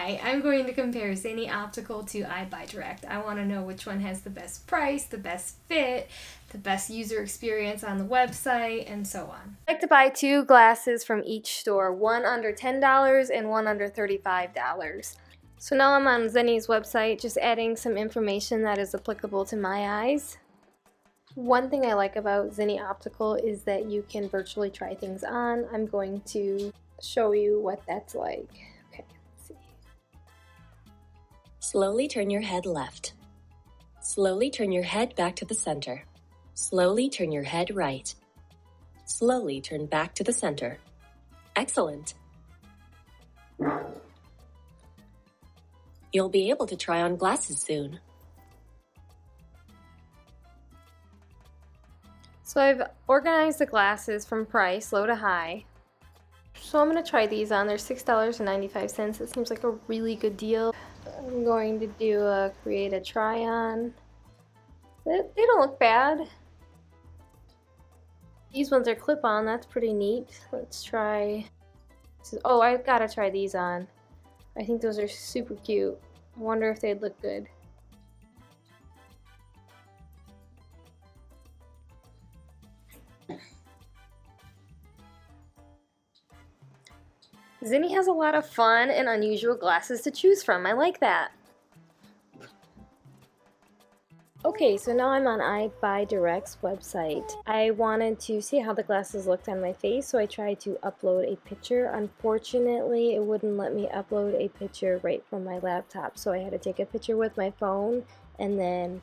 Hi, I'm going to compare ZENNI Optical to EYEGLASSES. I want to know which one has the best price, the best fit, the best user experience on the website, and so on. I like to buy two glasses from each store, one under $10 and one under $35. So now I'm on ZENNI's website, just adding some information that is applicable to my eyes. One thing I like about ZENNI Optical is that you can virtually try things on. I'm going to show you what that's like. Okay, let's see. Slowly turn your head left. Slowly turn your head back to the center. Slowly turn your head right. Slowly turn back to the center. Excellent. You'll be able to try on glasses soon. So I've organized the glasses from price, low to high. So I'm going to try these on. They're $6.95. It seems like a really good deal. I'm going to do create a try on. They don't look bad. These ones are clip on. That's pretty neat. Let's try. Oh, I've got to try these on. I think those are super cute. I wonder if they'd look good. ZENNI has a lot of fun and unusual glasses to choose from. I like that. Okay, so now I'm on EYEGLASSES' website. I wanted to see how the glasses looked on my face, so I tried to upload a picture. Unfortunately, it wouldn't let me upload a picture right from my laptop, so I had to take a picture with my phone and then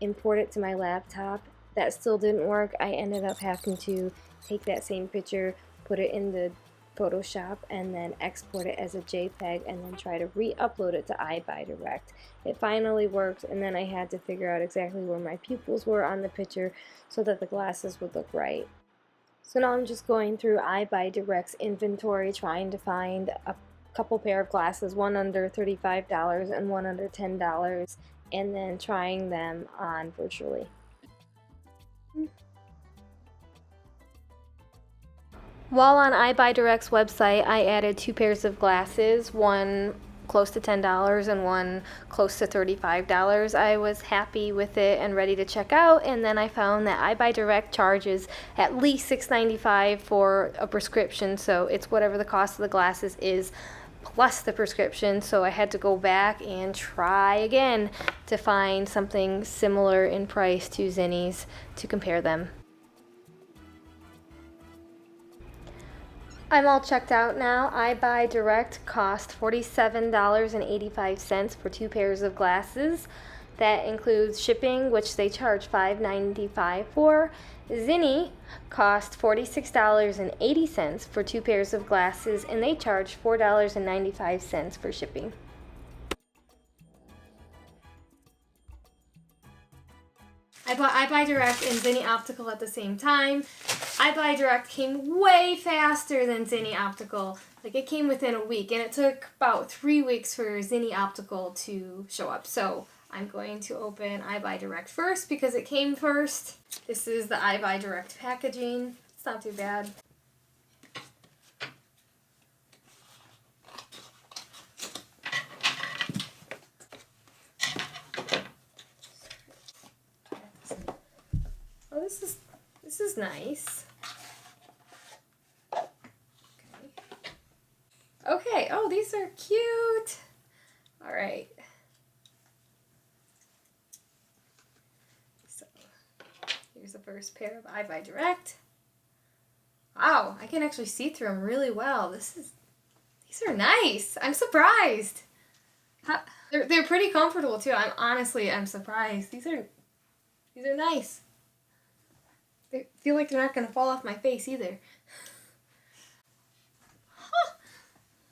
import it to my laptop. That still didn't work. I ended up having to take that same picture, put it in the Photoshop, and then export it as a JPEG and then try to re-upload it to EYEGLASSES. It finally worked, and then I had to figure out exactly where my pupils were on the picture so that the glasses would look right. So now I'm just going through EYEGLASSES' inventory, trying to find a couple pair of glasses, one under $35 and one under $10, and then trying them on virtually. While on EYEGLASSES' website, I added two pairs of glasses, one close to $10 and one close to $35. I was happy with it and ready to check out, and then I found that EYEGLASSES charges at least $6.95 for a prescription, so it's whatever the cost of the glasses is plus the prescription, so I had to go back and try again to find something similar in price to ZENNI's to compare them. I'm all checked out now. EYEGLASSES cost $47.85 for two pairs of glasses. That includes shipping, which they charge $5.95 for. ZENNI cost $46.80 for two pairs of glasses, and they charge $4.95 for shipping. I bought EYEGLASSES and ZENNI Optical at the same time. EYEGLASSES came way faster than ZENNI Optical. Like, it came within a week, and it took about 3 weeks for ZENNI Optical to show up. So I'm going to open EYEGLASSES first because it came first. This is the EYEGLASSES packaging. It's not too bad. Oh, this is nice. Okay, oh, these are cute. All right. So, here's the first pair of EYEGLASSES. Wow, I can actually see through them really well. These are nice. I'm surprised. They're pretty comfortable too. I'm surprised. These are nice. They feel like they're not going to fall off my face either.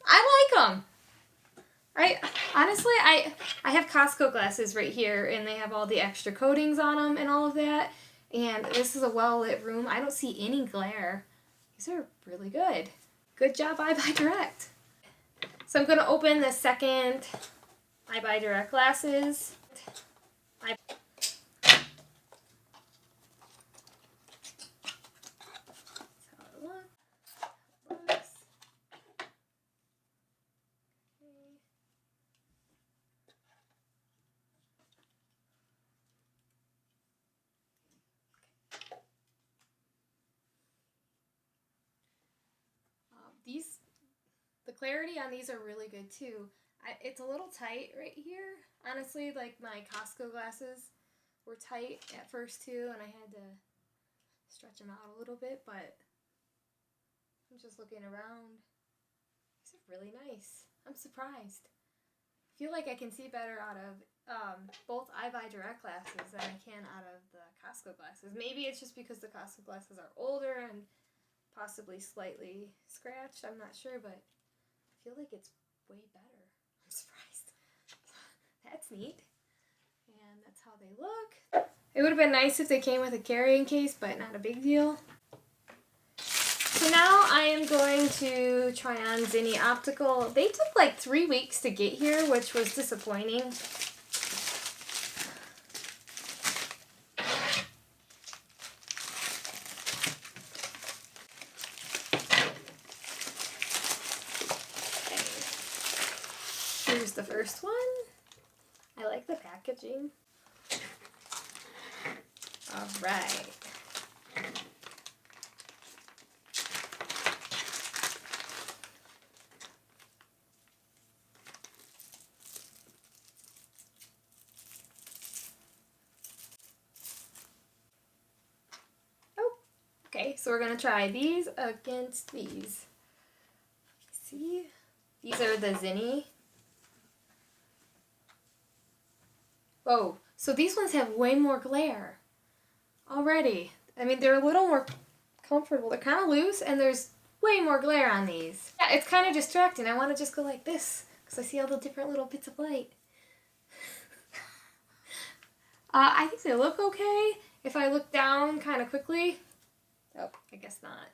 I like them. Honestly, I have Costco glasses right here, and they have all the extra coatings on them and all of that. And this is a well-lit room. I don't see any glare. These are really good. Good job, EYEGLASSES. So I'm going to open the second EYEGLASSES glasses. clarity on these are really good too. It's a little tight right here. Honestly, like my Costco glasses were tight at first too, and I had to stretch them out a little bit, but I'm just looking around. These are really nice. I'm surprised. I feel like I can see better out of both EYEGLASSES glasses than I can out of the Costco glasses. Maybe it's just because the Costco glasses are older and possibly slightly scratched. I'm not sure, but I feel like it's way better. I'm surprised. That's neat. And that's how they look. It would have been nice if they came with a carrying case, but not a big deal. So now I am going to try on ZENNI Optical. They took like 3 weeks to get here, which was disappointing. Okay. Here's the first one. I like the packaging. All right. Okay, so we're going to try these against these. See? These are the ZENNI. Whoa, so these ones have way more glare already. I mean, they're a little more comfortable. They're kind of loose, and there's way more glare on these. Yeah, it's kind of distracting. I want to just go like this, because I see all the different little bits of light. I think they look okay. If I look down kind of quickly, oh, I guess not.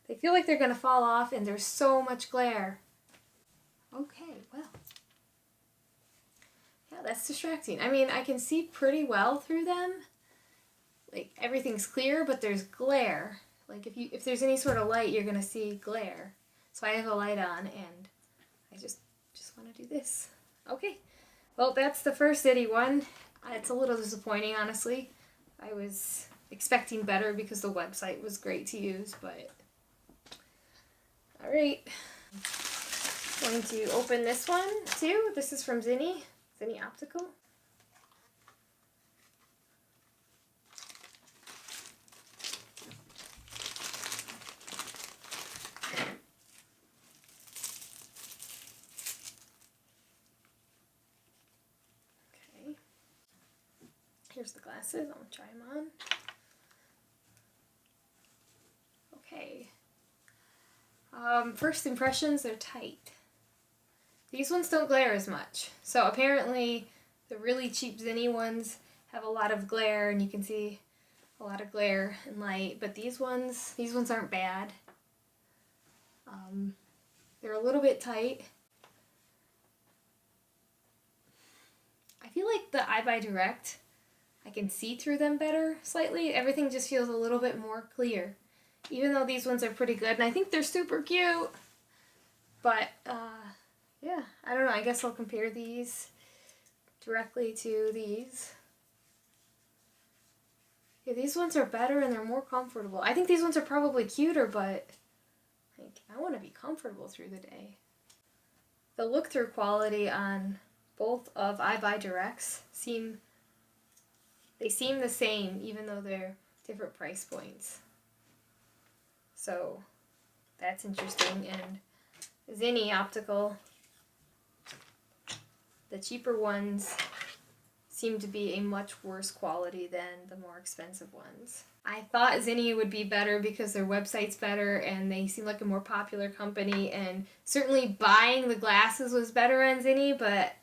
They feel like they're going to fall off, and there's so much glare. Okay, well. Yeah, that's distracting. I mean, I can see pretty well through them. Like, everything's clear, but there's glare. Like, if there's any sort of light, you're going to see glare. So I have a light on, and I just want to do this. Okay. Well, that's the first ZENNI one. It's a little disappointing, honestly. I was expecting better because the website was great to use, but... Alright. Going to open this one, too. This is from ZENNI Optical. Okay. Here's the glasses. I'm going to try them on. Okay. First impressions, they're tight. These ones don't glare as much. So apparently the really cheap ZENNI ones have a lot of glare, and you can see a lot of glare and light, but these ones aren't bad. They're a little bit tight. I feel like the EYEGLASSES, I can see through them better slightly. Everything just feels a little bit more clear. Even though these ones are pretty good, and I think they're super cute. But, yeah, I don't know. I guess I'll compare these directly to these. Yeah, these ones are better and they're more comfortable. I think these ones are probably cuter, but like, I want to be comfortable through the day. The look-through quality on both of EYEGLASSES seem the same, even though they're different price points. So that's interesting. And ZENNI Optical, the cheaper ones seem to be a much worse quality than the more expensive ones. I thought ZENNI would be better because their website's better and they seem like a more popular company, and certainly buying the glasses was better on ZENNI, but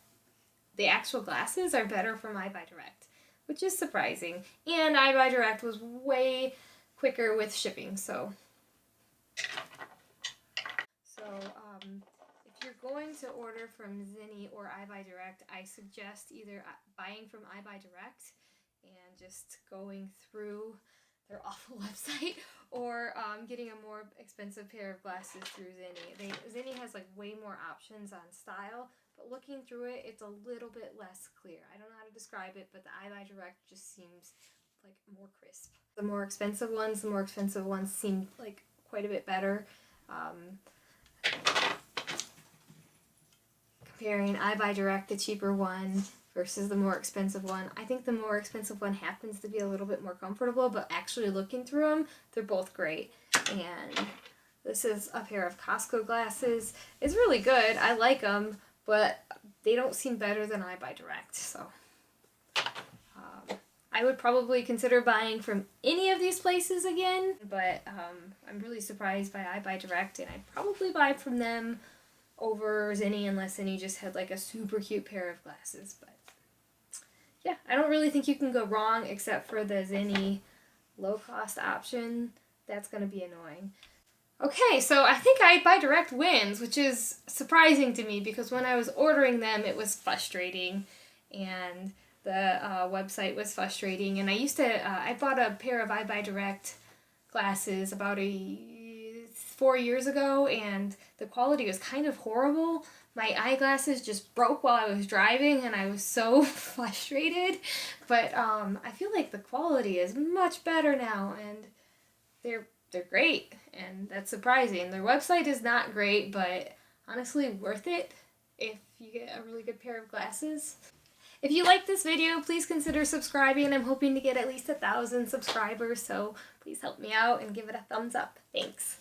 the actual glasses are better from EYEGLASSES, which is surprising. And EYEGLASSES was way quicker with shipping, so if you're going to order from ZENNI or EYEGLASSES, I suggest either buying from EYEGLASSES and just going through their awful website, or getting a more expensive pair of glasses through ZENNI. ZENNI has like way more options on style, but looking through it, it's a little bit less clear. I don't know how to describe it, but the EYEGLASSES just seems like more crisp. The more expensive ones seem like quite a bit better. comparing I Buy Direct, the cheaper one, versus the more expensive one. I think the more expensive one happens to be a little bit more comfortable, but actually looking through them, they're both great. And this is a pair of Costco glasses. It's really good. I like them, but they don't seem better than I Buy Direct. So I would probably consider buying from any of these places again, but I'm really surprised by I Buy Direct, and I'd probably buy from them over ZENNI unless ZENNI just had like a super cute pair of glasses. But yeah, I don't really think you can go wrong except for the ZENNI low cost option. That's going to be annoying. Okay, so I think I Buy Direct wins, which is surprising to me because when I was ordering them, it was frustrating, and the website was frustrating. And I bought a pair of I Buy Direct glasses about 4 years ago, and the quality was kind of horrible. My eyeglasses just broke while I was driving, and I was so frustrated. But I feel like the quality is much better now, and they're great, and that's surprising. Their website is not great, but honestly worth it if you get a really good pair of glasses. If you like this video, please consider subscribing. I'm hoping to get at least 1,000 subscribers, so please help me out and give it a thumbs up. Thanks.